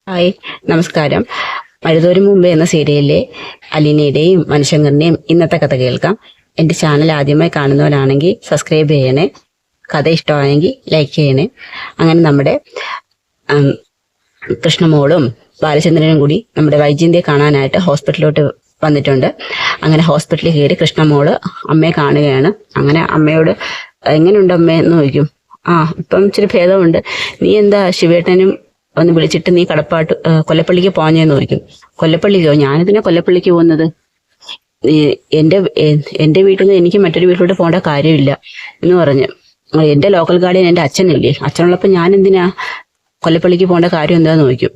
Hi, നമസ്കാരം. മരുതോരും മുമ്പേ എന്ന സീരിയലിലെ അലീനയുടെയും മനുശങ്കറിന്റെയും ഇന്നത്തെ കഥ കേൾക്കാം. എന്റെ ചാനൽ ആദ്യമായി കാണുന്നവരാണെങ്കിൽ സബ്സ്ക്രൈബ് ചെയ്യണേ. കഥ ഇഷ്ടമായെങ്കിൽ ലൈക്ക് ചെയ്യണേ. അങ്ങനെ നമ്മുടെ കൃഷ്ണമോളും ബാലചന്ദ്രനും കൂടി നമ്മുടെ വൈജയന്തിയെ കാണാനായിട്ട് ഹോസ്പിറ്റലിലോട്ട് വന്നിട്ടുണ്ട്. അങ്ങനെ ഹോസ്പിറ്റലിൽ കയറി കൃഷ്ണമോള് അമ്മയെ കാണുകയാണ്. അങ്ങനെ അമ്മയോട് എങ്ങനെയുണ്ട് അമ്മേ എന്ന് ചോദിക്കും. ഇപ്പം ഇച്ചിരി ഭേദമുണ്ട്. നീ എന്താ ശിവേട്ടനും ഒന്ന് വിളിച്ചിട്ട് നീ കൊല്ലപ്പള്ളിക്ക് പോഞ്ഞെന്ന് ചോദിക്കും. കൊല്ലപ്പള്ളിക്കോ? ഞാനിതിനെ കൊല്ലപ്പള്ളിക്ക് പോകുന്നത്? എന്റെ വീട്ടിൽ നിന്ന് എനിക്ക് മറ്റൊരു വീട്ടിലോട്ട് പോകേണ്ട കാര്യമില്ല എന്ന് പറഞ്ഞു. എന്റെ ലോക്കൽ ഗാർഡിയൻ എന്റെ അച്ഛനല്ലേ, അച്ഛനുള്ളപ്പോൾ ഞാൻ എന്തിനാ കൊല്ലപ്പള്ളിക്ക് പോകേണ്ട കാര്യം എന്താന്ന് ചോദിക്കും.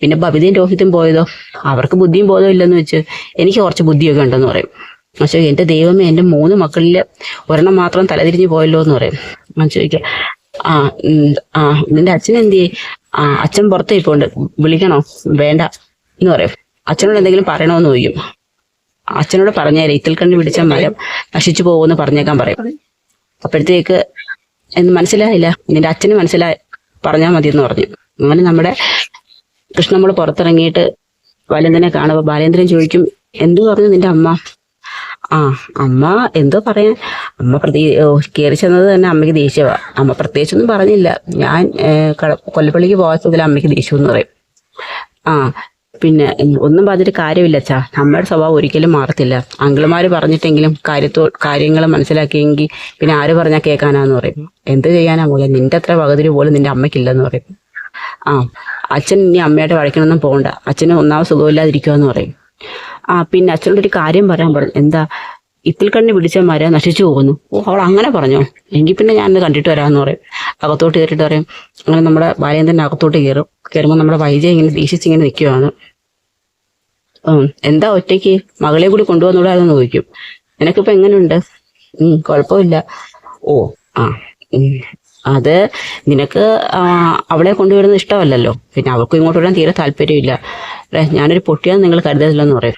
പിന്നെ ബബിതയും രോഹിത്തും പോയതോ? അവർക്ക് ബുദ്ധിയും ബോധവും ഇല്ലെന്ന് വെച്ച് എനിക്ക് കുറച്ച് ബുദ്ധിയൊക്കെ ഉണ്ടെന്ന് പറയും. പക്ഷേ എന്റെ ദൈവമേ, എന്റെ 3 മക്കളിൽ ഒരെണ്ണം മാത്രം തലതിരിഞ്ഞ് പോയല്ലോ എന്ന് പറയും. ഞാൻ ചോദിക്കാം, നിന്റെ അച്ഛൻ എന്ത് ചെയ്യേ? അച്ഛൻ പുറത്ത് ഇപ്പോണ്ട്, വിളിക്കണോ? വേണ്ട എന്ന് പറയും. അച്ഛനോട് എന്തെങ്കിലും പറയണോന്ന് ചോദിക്കും. അച്ഛനോട് പറഞ്ഞേരെ, ഇത്തിൽ കണ്ണ് പിടിച്ച മരം നശിച്ചു പോകുമെന്ന് പറഞ്ഞേക്കാൻ പറയും. അപ്പോഴത്തേക്ക് മനസ്സിലായില്ല, നിന്റെ അച്ഛന് മനസ്സിലായി, പറഞ്ഞാൽ മതി എന്ന് പറഞ്ഞു. അങ്ങനെ നമ്മുടെ കൃഷ്ണമ്മള് പുറത്തിറങ്ങിയിട്ട് ബാലേന്ദ്രനെ കാണുമ്പോൾ ബാലേന്ദ്രൻ ചോദിക്കും, എന്തു പറഞ്ഞു നിന്റെ അമ്മ? അമ്മ എന്തോ പറയാൻ, അമ്മ കയറി ചെന്നത് തന്നെ അമ്മയ്ക്ക് ദേഷ്യമാണ്. അമ്മ പ്രത്യേകിച്ചൊന്നും പറഞ്ഞില്ല. ഞാൻ കൊല്ലപ്പള്ളിക്ക് പോകാത്തതിൽ അമ്മയ്ക്ക് ദേഷ്യം എന്ന് പറയും. പിന്നെ ഒന്നും പറഞ്ഞിട്ട് കാര്യമില്ല അച്ഛാ, അമ്മയുടെ സ്വഭാവം ഒരിക്കലും മാറത്തില്ല. അങ്കിളുമാര് പറഞ്ഞിട്ടെങ്കിലും കാര്യങ്ങൾ മനസ്സിലാക്കിയെങ്കിൽ പിന്നെ ആര് പറഞ്ഞാൽ കേൾക്കാനാന്ന് പറയും. എന്ത് ചെയ്യാനാ പോലെ, നിന്റെ അത്ര പകുതി പോലും നിന്റെ അമ്മയ്ക്കില്ലെന്ന് പറയും. അച്ഛൻ ഇനി അമ്മയായിട്ട് വഴക്കണമെന്നും പോകണ്ട, അച്ഛന് ഒന്നാമത് സുഖമില്ലാതിരിക്കുമെന്ന് പറയും. പിന്നെ അച്ഛനോടൊരു കാര്യം പറയാൻ പറഞ്ഞു. എന്താ? ഇത്തിൽ കണ്ണി പിടിച്ച മരം നശിച്ചു പോകുന്നു. അവൾ അങ്ങനെ പറഞ്ഞോ? എങ്കിൽ പിന്നെ ഞാനത് കണ്ടിട്ട് വരാമെന്ന് പറയും. അകത്തോട്ട് കയറിയിട്ട് പറയും. അങ്ങനെ നമ്മുടെ ബാലേന്ദ്രൻ അകത്തോട്ട് കയറുമ്പോൾ നമ്മുടെ വൈജയ് ഇങ്ങനെ ദീക്ഷിച്ചിങ്ങനെ നിൽക്കുവാണ്. എന്താ ഒറ്റയ്ക്ക്? മകളെ കൂടി കൊണ്ടുവന്നൂടാതെന്ന് ചോദിക്കും. നിനക്കിപ്പോ എങ്ങനെയുണ്ട്? കുഴപ്പമില്ല. അത് നിനക്ക് അവളെ കൊണ്ടുവരുന്നത് ഇഷ്ടമല്ലല്ലോ, പിന്നെ അവൾക്കും ഇങ്ങോട്ട് വരാൻ തീരെ താല്പര്യമില്ല. ഞാനൊരു പൊട്ടിയാന്ന് നിങ്ങൾ കരുതരുതെന്ന് പറയും.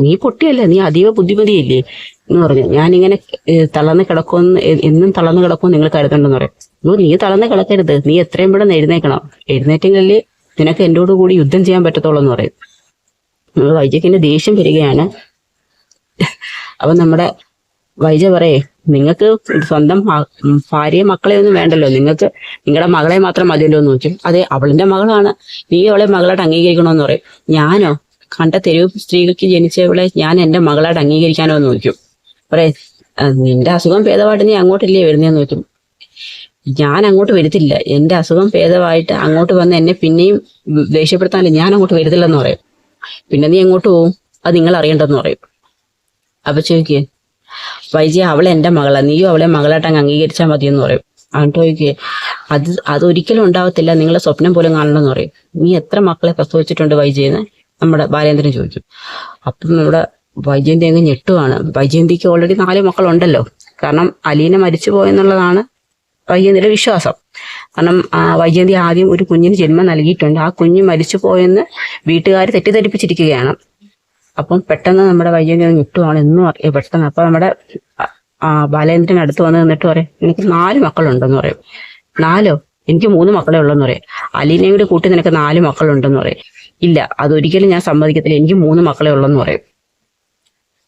നീ പൊട്ടിയല്ല, നീ അതീവ ബുദ്ധിമതിയില്ലേ എന്ന് പറഞ്ഞു. ഞാനിങ്ങനെ തളർന്ന് കിടക്കുമെന്ന്, എന്നും തളർന്ന് കിടക്കുമെന്ന് നിങ്ങൾ കരുതണ്ടെന്ന് പറയും. നീ തളർന്ന് കിടക്കരുത്, നീ എത്രയും പെട്ടെന്ന് എഴുന്നേക്കണം. എഴുന്നേറ്റെങ്കിലല്ലേ നിനക്ക് എന്നോട് കൂടി യുദ്ധം ചെയ്യാൻ പറ്റത്തുള്ളൂ എന്ന് പറയും. വൈജയ്ക്കിന്റെ ദേഷ്യം വരികയാണ്. അപ്പൊ നമ്മുടെ വൈജ പറയേ, നിങ്ങൾക്ക് സ്വന്തം ഭാര്യയും മക്കളെ ഒന്നും വേണ്ടല്ലോ, നിങ്ങൾക്ക് നിങ്ങളുടെ മകളെ മാത്രം മതിയല്ലോ എന്ന് ചോദിക്കും. അതെ, അവളിന്റെ മകളാണ്, നീ അവളെ മകളായിട്ട് അംഗീകരിക്കണമെന്ന് പറയും. ഞാനോ? കണ്ട തെരുവ് സ്ത്രീകൾക്ക് ജനിച്ചവളെ ഞാൻ എന്റെ മകളായിട്ട് അംഗീകരിക്കാനോ എന്ന് ചോദിക്കും. പറയേ, നിന്റെ അസുഖം ഭേദമായിട്ട് നീ അങ്ങോട്ടില്ലേ വരുന്നതെന്ന് ചോദിക്കും. ഞാൻ അങ്ങോട്ട് വരുത്തില്ല, എന്റെ അസുഖം ഭേദമായിട്ട് അങ്ങോട്ട് വന്ന് എന്നെ പിന്നെയും ദേഷ്യപ്പെടുത്താനല്ലേ ഞാൻ അങ്ങോട്ട് വരുത്തില്ലെന്ന് പറയും. പിന്നെ നീ എങ്ങോട്ട് പോവും? അത് നിങ്ങൾ അറിയണ്ടെന്ന് പറയും. അപ്പൊ ചോദിക്കേ, വൈജയ അവളെ എന്റെ മകളാണ്, നീയും അവളെ മകളായിട്ട് അങ്ങ് അംഗീകരിച്ചാൽ മതിയെന്ന് പറയും. അങ്ങോട്ട് ചോദിക്കേ, അതൊരിക്കലും ഉണ്ടാവത്തില്ല, നിങ്ങളെ സ്വപ്നം പോലും കാണണമെന്ന് പറയും. നീ എത്ര മക്കളെ പ്രസവിച്ചിട്ടുണ്ട് വൈജയെന്ന് നമ്മുടെ ബാലേന്ദ്രൻ ചോദിക്കും. അപ്പം നമ്മുടെ വൈജയന്തി അങ്ങ് ഞെട്ടുവാണ്. വൈജയന്തിക്ക് ഓൾറെഡി 4 മക്കളുണ്ടല്ലോ. കാരണം അലീന മരിച്ചു പോയെന്നുള്ളതാണ് വൈജയന്തിയുടെ വിശ്വാസം. കാരണം വൈജയന്തി ആദ്യം ഒരു കുഞ്ഞിന് ജന്മം നൽകിയിട്ടുണ്ട്, ആ കുഞ്ഞ് മരിച്ചു പോയെന്ന് വീട്ടുകാർ തെറ്റിദ്ധരിപ്പിച്ചിരിക്കുകയാണ്. അപ്പം പെട്ടെന്ന് നമ്മുടെ വൈജയന്തി ഞെട്ടുവാണ്, എന്നും പെട്ടെന്ന്. അപ്പൊ നമ്മുടെ ബാലേന്ദ്രൻ അടുത്ത് വന്ന് നിന്നിട്ട് പറയും, എനിക്ക് 4 മക്കളുണ്ടെന്ന് പറയും. 4? എനിക്ക് 3 മക്കളെ ഉള്ളെന്ന് പറയും. അലീനയും കൂടി കൂട്ടി നിനക്ക് 4 മക്കളുണ്ടെന്ന് പറയും. ഇല്ല, അതൊരിക്കലും ഞാൻ സമ്മതിക്കത്തില്ല, എനിക്ക് 3 മക്കളെ ഉള്ളെന്ന് പറയും.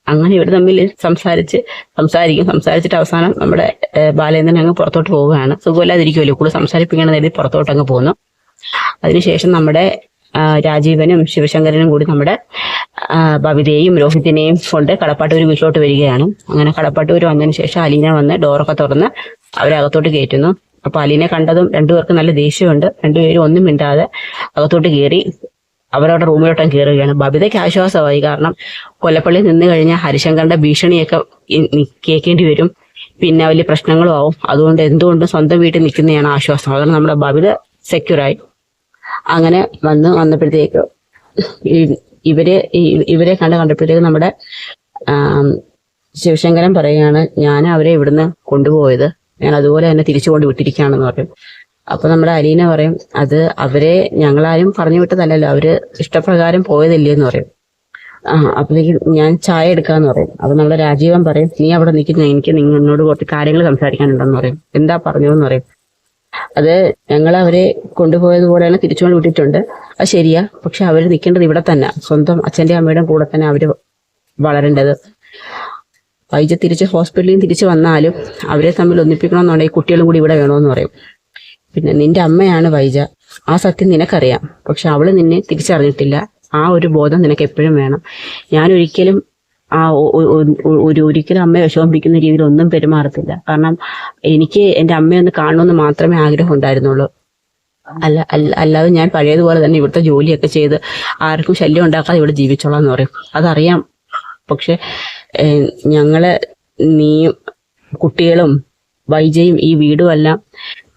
അങ്ങനെ ഇവർ തമ്മിൽ സംസാരിച്ചിട്ട് അവസാനം നമ്മുടെ ബാലേന്ദ്രൻ അങ്ങ് പുറത്തോട്ട് പോവുകയാണ്. സുഖമില്ലാതിരിക്കുമല്ലോ, കൂടുതൽ സംസാരിപ്പിക്കണം എഴുതി പുറത്തോട്ട് അങ്ങ് പോകുന്നു. അതിനുശേഷം നമ്മുടെ രാജീവനും ശിവശങ്കരനും കൂടി നമ്മുടെ ബബിതയെയും രോഹിത്തിനെയും കൊണ്ട് കടപ്പാട്ടൂർ വീട്ടിലോട്ട് വരികയാണ്. അങ്ങനെ കടപ്പാട്ടൂർ വന്നതിന് ശേഷം അലീന വന്ന് ഡോറൊക്കെ തുറന്ന് അവരകത്തോട്ട് കയറ്റുന്നു. അപ്പൊ അലീനെ കണ്ടതും രണ്ടുപേർക്ക് നല്ല ദേഷ്യമുണ്ട്. രണ്ടുപേരും ഒന്നും മിണ്ടാതെ അകത്തോട്ട് കയറി അവരവരുടെ റൂമിലോട്ടും കയറുകയാണ്. ബബിതയ്ക്ക് ആശ്വാസമായി, കാരണം കൊല്ലപ്പള്ളി നിന്ന് കഴിഞ്ഞാൽ ഹരിശങ്കറിന്റെ ഭീഷണിയൊക്കെ കേൾക്കേണ്ടി വരും, പിന്നെ വലിയ പ്രശ്നങ്ങളും ആവും. അതുകൊണ്ട് എന്തുകൊണ്ടും സ്വന്തം വീട്ടിൽ നിൽക്കുന്നതാണ് ആശ്വാസം. അതുകൊണ്ട് നമ്മുടെ ബബിത സെക്യൂറായി. അങ്ങനെ വന്നപ്പോഴത്തേക്ക് ഇവരെ കണ്ടപ്പോഴത്തേക്ക് നമ്മുടെ ശിവശങ്കരൻ പറയുകയാണ്, ഞാൻ അവരെ ഇവിടുന്ന് കൊണ്ടുപോയത്, ഞാൻ അതുപോലെ തന്നെ തിരിച്ചു കൊണ്ട് വിട്ടിരിക്കുകയാണെന്ന് പറയും. അപ്പൊ നമ്മുടെ അലീന പറയും, അത് അവരെ ഞങ്ങളാരും പറഞ്ഞു വിട്ടതല്ലല്ലോ, അവര് ഇഷ്ടപ്രകാരം പോയതല്ലേ എന്ന് പറയും. അപ്പോഴേക്ക് ഞാൻ ചായ എടുക്കാന്ന് പറയും. അപ്പൊ നമ്മുടെ രാജീവൻ പറയും, നീ അവിടെ നിൽക്കുന്ന, എനിക്ക് നിങ്ങളോട് കുറച്ച് കാര്യങ്ങൾ സംസാരിക്കാനുണ്ടെന്ന് പറയും. എന്താ പറഞ്ഞതെന്ന് പറയും. അത് ഞങ്ങൾ അവരെ കൊണ്ടുപോയതുപോലെ തന്നെ തിരിച്ചുകൊണ്ട് വിട്ടിട്ടുണ്ട്. അത് ശരിയാ. പക്ഷെ അവർ നിൽക്കേണ്ടത് ഇവിടെ തന്നെ, സ്വന്തം അച്ഛൻ്റെ അമ്മയുടെ കൂടെ തന്നെ അവർ വളരേണ്ടത്. വൈജ തിരിച്ച് ഹോസ്പിറ്റലിൽ നിന്ന് തിരിച്ച് വന്നാലും അവരെ തമ്മിൽ ഒന്നിപ്പിക്കണമെന്നുണ്ടെങ്കിൽ കുട്ടികളും കൂടി ഇവിടെ വേണമെന്ന് പറയും. പിന്നെ നിന്റെ അമ്മയാണ് വൈജ, ആ സത്യം നിനക്കറിയാം. പക്ഷെ അവള് നിന്നെ തിരിച്ചറിഞ്ഞിട്ടില്ല. ആ ഒരു ബോധം നിനക്ക് എപ്പോഴും വേണം. ഞാനൊരിക്കലും ഒരിക്കലും അമ്മയെ വിഷമിപ്പിക്കുന്ന രീതിയിൽ ഒന്നും പെരുമാറത്തില്ല. കാരണം എനിക്ക് എൻ്റെ അമ്മയൊന്ന് കാണണമെന്ന് മാത്രമേ ആഗ്രഹം ഉണ്ടായിരുന്നുള്ളൂ. അല്ലാതെ ഞാൻ പഴയതുപോലെ തന്നെ ഇവിടുത്തെ ജോലിയൊക്കെ ചെയ്ത് ആർക്കും ശല്യം ഉണ്ടാക്കാതെ ഇവിടെ ജീവിച്ചോളാം എന്ന് പറയും. അതറിയാം. പക്ഷെ ഞങ്ങള് നീയും കുട്ടികളും വൈജയും ഈ വീടും എല്ലാം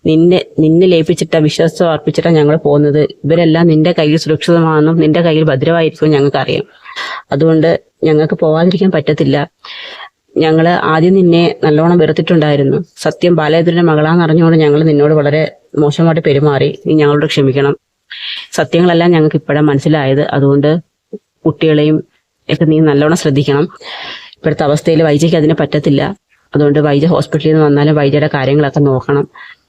നിന്നെ ലയിപ്പിച്ചിട്ടാ, വിശ്വാസം അർപ്പിച്ചിട്ടാണ് ഞങ്ങൾ പോകുന്നത്. ഇവരെല്ലാം നിന്റെ കയ്യിൽ സുരക്ഷിതമാണെന്നും നിന്റെ കയ്യിൽ ഭദ്രമായിരിക്കും ഞങ്ങൾക്കറിയാം. അതുകൊണ്ട് ഞങ്ങൾക്ക് പോകാതിരിക്കാൻ പറ്റത്തില്ല. ഞങ്ങള് ആദ്യം നിന്നെ നല്ലോണം വെറുത്തിട്ടുണ്ടായിരുന്നു. സത്യം ബാലേന്ദ്രന്റെ മകളാന്ന് അറിഞ്ഞുകൊണ്ട് ഞങ്ങൾ നിന്നോട് വളരെ മോശമായിട്ട് പെരുമാറി. നീ ഞങ്ങളോട് ക്ഷമിക്കണം. സത്യങ്ങളെല്ലാം ഞങ്ങൾക്ക് ഇപ്പോഴാണ് മനസ്സിലായത്. അതുകൊണ്ട് കുട്ടികളെയും ഒക്കെ നീ നല്ലോണം ശ്രദ്ധിക്കണം. ഇപ്പോഴത്തെ അവസ്ഥയിൽ വൈജയ്ക്ക് അതിന് പറ്റത്തില്ല. അതുകൊണ്ട് വൈജ ഹോസ്പിറ്റലിൽ നിന്ന് വന്നാലും വൈജയുടെ കാര്യങ്ങളൊക്കെ നോക്കണം.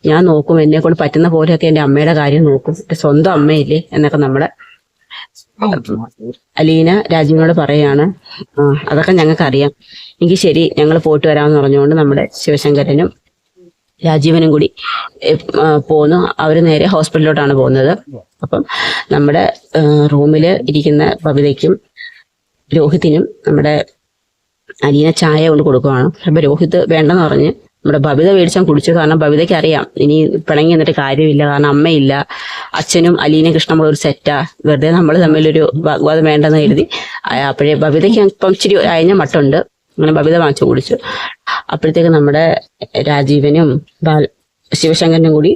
ഞാൻ നോക്കും, എന്നെ കൊണ്ട് പറ്റുന്ന പോലെയൊക്കെ എൻ്റെ അമ്മയുടെ കാര്യം നോക്കും. എൻ്റെ സ്വന്തം അമ്മയില്ലേ എന്നൊക്കെ നമ്മുടെ അലീന രാജീവിനോട് പറയാണ്. അതൊക്കെ ഞങ്ങൾക്ക് അറിയാം. എങ്കിൽ ശരി, ഞങ്ങൾ പോയിട്ട് വരാമെന്ന് പറഞ്ഞുകൊണ്ട് നമ്മുടെ ശിവശങ്കരനും രാജീവനും കൂടി പോന്നു. അവർ നേരെ ഹോസ്പിറ്റലിലോട്ടാണ് പോകുന്നത്. അപ്പം നമ്മുടെ റൂമിൽ ഇരിക്കുന്ന ബബിതയ്ക്കും രോഹിത്തിനും നമ്മുടെ അലീന ചായ കൊണ്ട് കൊടുക്കുവാണ്. അപ്പൊ രോഹിത് വേണ്ടെന്ന് പറഞ്ഞ് നമ്മുടെ ബബിത മേടിച്ചാൽ കുടിച്ചു. കാരണം ബബിതയ്ക്ക് അറിയാം ഇനി പിണങ്ങി എന്നിട്ട് കാര്യമില്ല. കാരണം അമ്മയില്ല, അച്ഛനും അലീനയും കൃഷ്ണമുള്ള ഒരു സെറ്റാ, വെറുതെ നമ്മൾ തമ്മിലൊരു വാഗ്വാദം വേണ്ടെന്ന് കരുതി. അപ്പോഴേ ബബിതയ്ക്ക് ഇപ്പം ഇച്ചിരി അയഞ്ഞ മട്ടുണ്ട്. അങ്ങനെ ബബിത വാങ്ങിച്ചു കുടിച്ചു. അപ്പോഴത്തേക്ക് നമ്മുടെ രാജീവനും ശിവശങ്കരനും കൂടി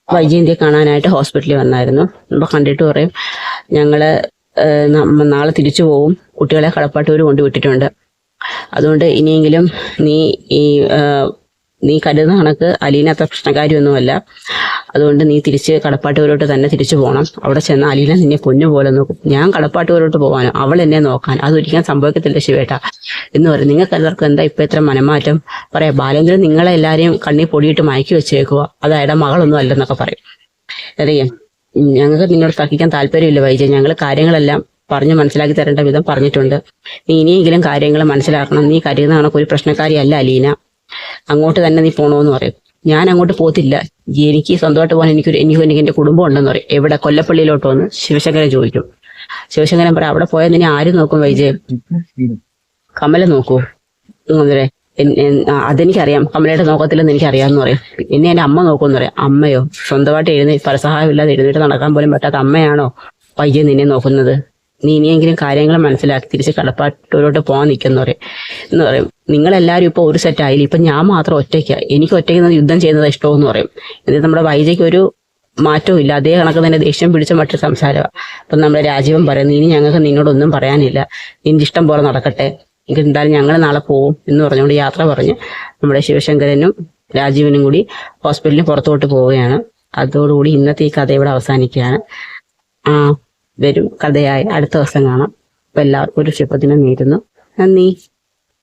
വൈജയന്തിയെ കാണാനായിട്ട് ഹോസ്പിറ്റലിൽ വന്നായിരുന്നു. അപ്പൊ കണ്ടിട്ട് പറയും, ഞങ്ങള് നാളെ തിരിച്ചു പോവും, കുട്ടികളെ കടപ്പാട്ടൂർ കൊണ്ടുവിട്ടിട്ടുണ്ട്. അതുകൊണ്ട് ഇനിയെങ്കിലും നീ കരുതുന്ന കണക്ക് അലീന അത്ര പ്രശ്നക്കാരിയൊന്നുമല്ല. അതുകൊണ്ട് നീ തിരിച്ച് കടപ്പാട്ടൂരോട്ട് തന്നെ തിരിച്ചു പോകണം. അവിടെ ചെന്ന് അലീന നിന്നെ പൊന്നു പോലെ നോക്കും. ഞാൻ കടപ്പാട്ടൂരോട്ട് പോകാനോ അവൾ എന്നെ നോക്കാൻ അതൊരിക്കലും സംഭവിക്കത്തില്ല ശിവേട്ട എന്ന് പറയും. നിങ്ങൾക്ക് എല്ലാവർക്കും എന്താ ഇപ്പം ഇത്ര മനമാറ്റം? പറയാം, ബാലേന്ദ്രൻ നിങ്ങളെ എല്ലാവരെയും കണ്ണി പൊടിയിട്ട് മയക്കി വെച്ചേക്കുക, അത് അയാളുടെ മകളൊന്നും അല്ലെന്നൊക്കെ പറയും. അറിയാം, ഞങ്ങൾക്ക് നിന്നോട് തർക്കിക്കാൻ താല്പര്യമില്ല വൈജയ്. ഞങ്ങൾ കാര്യങ്ങളെല്ലാം പറഞ്ഞ് മനസ്സിലാക്കി തരേണ്ട വിധം പറഞ്ഞിട്ടുണ്ട്. നീ ഇനിയെങ്കിലും കാര്യങ്ങൾ മനസ്സിലാക്കണം. നീ കരുതുന്ന കണക്ക് ഒരു പ്രശ്നക്കാരിയല്ല അലീന. അങ്ങോട്ട് തന്നെ നീ പോണോന്ന് പറയും. ഞാൻ അങ്ങോട്ട് പോകത്തില്ല, എനിക്ക് സ്വന്തമായിട്ട് പോകാൻ എനിക്ക് എൻ്റെ കുടുംബം ഉണ്ടെന്ന് പറയും. എവിടെ? കൊല്ലപ്പള്ളിയിലോട്ടോ എന്ന് ശിവശങ്കരൻ ചോദിക്കും. ശിവശങ്കരൻ പറയാം, അവിടെ പോയാൽ നിന്നെ ആര് നോക്കും വൈജയ്? കമല നോക്കൂ എന്നേ. അതെനിക്കറിയാം, കമലയുടെ നോക്കത്തില്ലെന്ന് എനിക്കറിയാമെന്ന് പറയും. എന്നെ എൻ്റെ അമ്മ നോക്കുമെന്ന് പറയാം. അമ്മയോ? സ്വന്തമായിട്ട് പരസഹായമില്ലാതെ എഴുന്നേറ്റ് നടക്കാൻ പോലും പറ്റാത്ത അമ്മയാണോ വൈജയ് നിന്നെ നോക്കുന്നത്? നീ ഇനിയെങ്കിലും കാര്യങ്ങൾ മനസ്സിലാക്കി തിരിച്ച് കടപ്പാട്ടൂരോട്ട് പോകാൻ നിൽക്കുന്ന എന്ന് പറയും. നിങ്ങളെല്ലാവരും ഇപ്പോൾ ഒരു സെറ്റ് ആയില്ല, ഇപ്പം ഞാൻ മാത്രം ഒറ്റയ്ക്കാണ്. എനിക്ക് ഒറ്റയ്ക്ക് യുദ്ധം ചെയ്യുന്നത് ഇഷ്ടമെന്ന് പറയും. എന്നിട്ട് നമ്മുടെ വൈജയ്ക്ക് ഒരു മാറ്റവും ഇല്ല, അതേ കണക്ക് തന്നെ ദേഷ്യം പിടിച്ച മറ്റൊരു സംസാരമാണ്. അപ്പം നമ്മുടെ രാജീവൻ പറയുന്നു, ഇനി ഞങ്ങൾക്ക് നിന്നോടൊന്നും പറയാനില്ല, നിന്റെ ഇഷ്ടം പോലെ നടക്കട്ടെ, എങ്കിൽ എന്തായാലും ഞങ്ങൾ നാളെ പോവും എന്ന് പറഞ്ഞുകൊണ്ട് യാത്ര പറഞ്ഞ് നമ്മുടെ ശിവശങ്കരനും രാജീവനും കൂടി ഹോസ്പിറ്റലിന് പുറത്തോട്ട് പോവുകയാണ്. അതോടുകൂടി ഇന്നത്തെ ഈ കഥ ഇവിടെ അവസാനിക്കുകയാണ്. വരും കഥയായി അടുത്ത ദിവസം കാണാം. അപ്പം എല്ലാവർക്കും ഒരു ശുഭദിനം നേരുന്നു. നന്ദി.